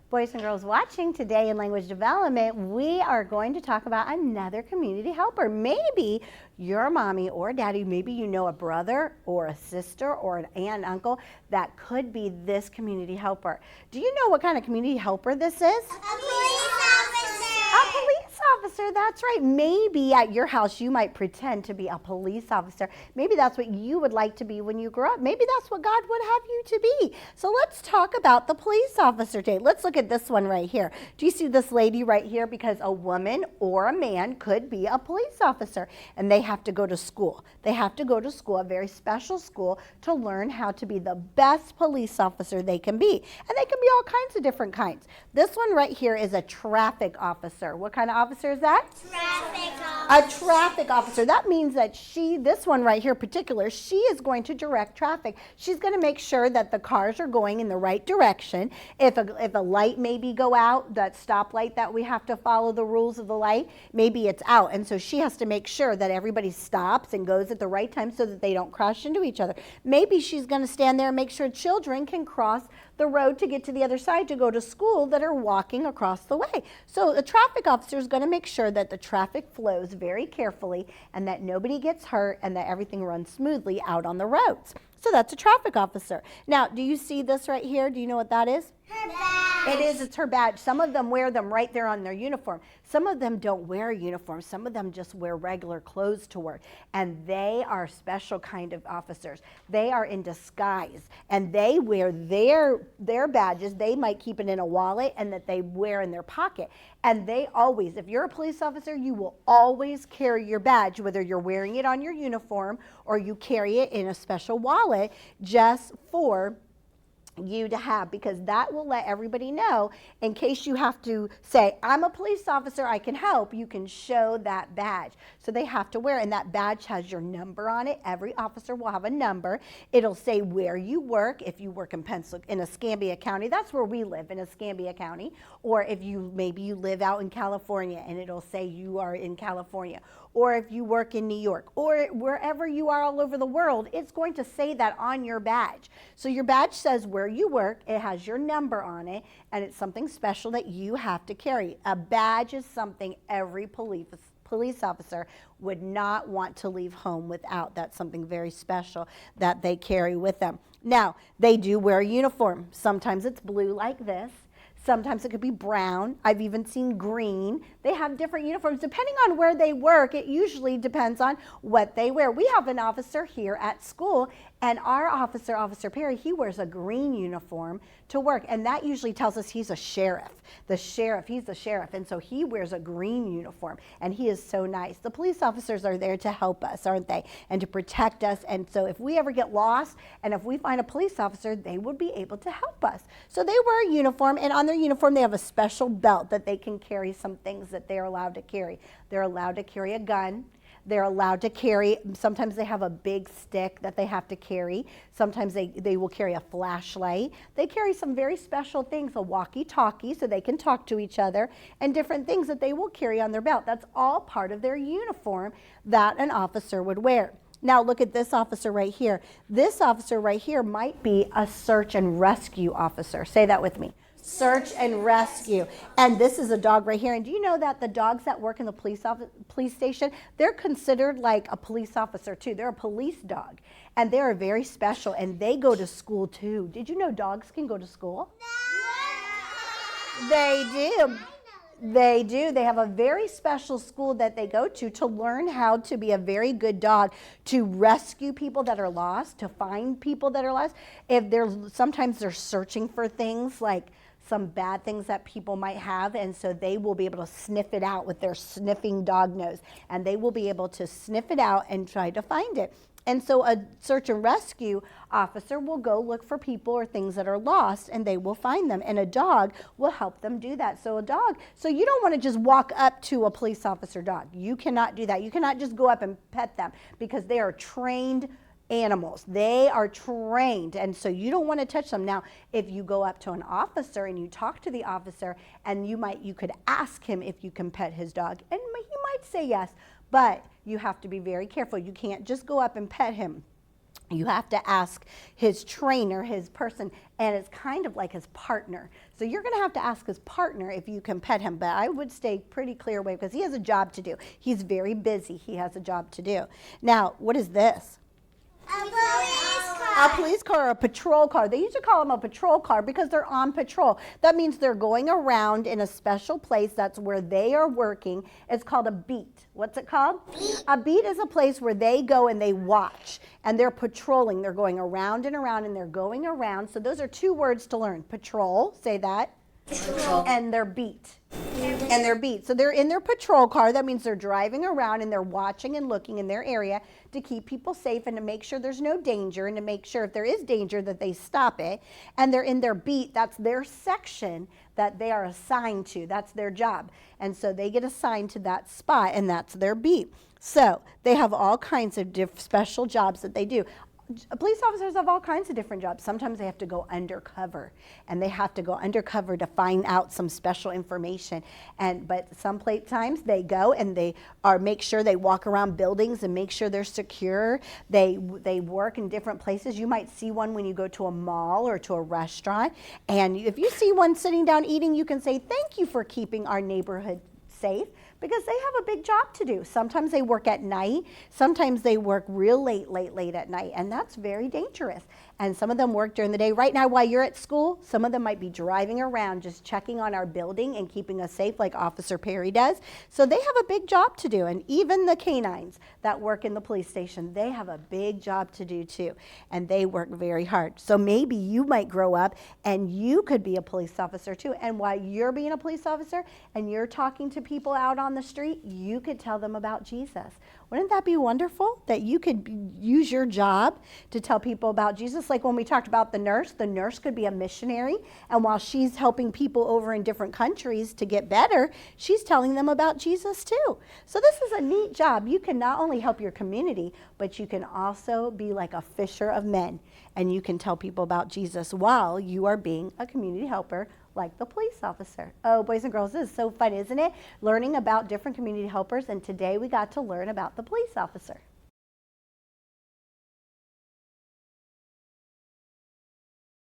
Boys and girls watching today in language development, we are going to talk about another community helper. Maybe your mommy or daddy, maybe you know a brother or a sister or an aunt, uncle that could be this community helper. Do you know what kind of community helper this is? A police officer. A police officer, that's right. Maybe at your house you might pretend to be a police officer. Maybe that's what you would like to be when you grow up. Maybe that's what God would have you to be. So let's talk about the police officer today. Let's look at this one right here. Do you see this lady right here? Because a woman or a man could be a police officer, and they have to go to school. They have to go to school, a very special school, to learn how to be the best police officer they can be. And they can be all kinds of different kinds. This one right here is a traffic officer. What kind of officer is that? Traffic officer. A traffic officer. That means that this one right here in particular, she is going to direct traffic. She's going to make sure that the cars are going in the right direction. If a light maybe go out, that stoplight that we have to follow the rules of the light, maybe it's out. And so she has to make sure that everybody stops and goes at the right time so that they don't crash into each other. Maybe she's going to stand there and make sure children can cross the road to get to the other side to go to school that are walking across the way. So the traffic officer is going to make sure that the traffic flows very carefully and that nobody gets hurt and that everything runs smoothly out on the roads. So that's a traffic officer. Now, do you see this right here? Do you know what that is? Her badge. It is, it's her badge. Some of them wear them right there on their uniform. Some of them don't wear a uniform. Some of them just wear regular clothes to work. And they are special kind of officers. They are in disguise. And they wear their badges. They might keep it in a wallet and that they wear in their pocket. And they always, if you're a police officer, you will always carry your badge, whether you're wearing it on your uniform or you carry it in a special wallet just for you to have, because that will let everybody know in case you have to say, I'm a police officer, I can help, you can show that badge. So they have to wear, and that badge has your number on it. Every officer will have a number. It'll say where you work. If you work in Escambia County, that's where we live, in Escambia County, or if maybe you live out in California and it'll say you are in California, or if you work in New York, or wherever you are all over the world, it's going to say that on your badge. So your badge says where you work, it has your number on it, and it's something special that you have to carry. A badge is something every police officer would not want to leave home without. That's something very special that they carry with them. Now, they do wear a uniform. Sometimes it's blue like this. Sometimes it could be brown. I've even seen green. They have different uniforms. Depending on where they work, it usually depends on what they wear. We have an officer here at school, and our officer, Officer Perry, he wears a green uniform to work, and that usually tells us he's a sheriff. He's the sheriff, and so he wears a green uniform, and he is so nice. The police officers are there to help us, aren't they, and to protect us, and so if we ever get lost, and if we find a police officer, they would be able to help us. So they wear a uniform, and on their uniform, they have a special belt that they can carry some things that they're allowed to carry. They're allowed to carry a gun. They're allowed to carry, sometimes they have a big stick that they have to carry. Sometimes they will carry a flashlight. They carry some very special things, a walkie-talkie so they can talk to each other, and different things that they will carry on their belt. That's all part of their uniform that an officer would wear. Now look at this officer right here. This officer right here might be a search and rescue officer. Say that with me. Search and rescue. And this is a dog right here. And do you know that the dogs that work in the police station, they're considered like a police officer too. They're a police dog. And they are very special, and they go to school too. Did you know dogs can go to school? No. They do. They do. They have a very special school that they go to learn how to be a very good dog, to rescue people that are lost, to find people that are lost. Sometimes they're searching for things like some bad things that people might have, and so they will be able to sniff it out with their sniffing dog nose, and they will be able to sniff it out and try to find it. And so a search and rescue officer will go look for people or things that are lost, and they will find them, and a dog will help them do that. So you don't want to just walk up to a police officer dog. You cannot do that. You cannot just go up and pet them, because they are trained animals. They are trained, and so you don't want to touch them. Now, if you go up to an officer and you talk to the officer, and you could ask him if you can pet his dog, and he might say yes, but you have to be very careful. You can't just go up and pet him. You have to ask his trainer, his person, and it's kind of like his partner. So you're going to have to ask his partner if you can pet him, but I would stay pretty clear away because he has a job to do. He's very busy. He has a job to do. Now, what is this? A police A car. police car or a patrol car. They used to call them a patrol car because they're on patrol. That means they're going around in a special place. That's where they are working. It's called a beat. What's it called? Beat. A beat is a place where they go and they watch and they're patrolling. They're going around and around and they're going around. So those are two words to learn. Patrol, say that. Patrol. And their beat. And their beat. So they're in their patrol car. That means they're driving around and they're watching and looking in their area to keep people safe and to make sure there's no danger and to make sure if there is danger that they stop it. And they're in their beat. That's their section that they are assigned to. That's their job. And so they get assigned to that spot and that's their beat. So they have all kinds of special jobs that they do. Police officers have all kinds of different jobs. Sometimes they have to go undercover, and they have to go undercover to find out some special information. But some times they go and they make sure they walk around buildings and make sure they're secure. They work in different places. You might see one when you go to a mall or to a restaurant, and if you see one sitting down eating, you can say, "Thank you for keeping our neighborhood safe," because they have a big job to do. Sometimes they work at night. Sometimes they work real late at night, and that's very dangerous. And some of them work during the day. Right now, while you're at school, some of them might be driving around just checking on our building and keeping us safe like Officer Perry does. So they have a big job to do. And even the canines that work in the police station, they have a big job to do too. And they work very hard. So maybe you might grow up and you could be a police officer too. And while you're being a police officer and you're talking to people out on the street, you could tell them about Jesus. Wouldn't that be wonderful that you could use your job to tell people about Jesus? Like when we talked about the nurse could be a missionary, and while she's helping people over in different countries to get better, she's telling them about Jesus too. So this is a neat job. You can not only help your community, but you can also be like a fisher of men, and you can tell people about Jesus while you are being a community helper like the police officer. Oh, boys and girls, this is so fun, isn't it? Learning about different community helpers, and today we got to learn about the police officer.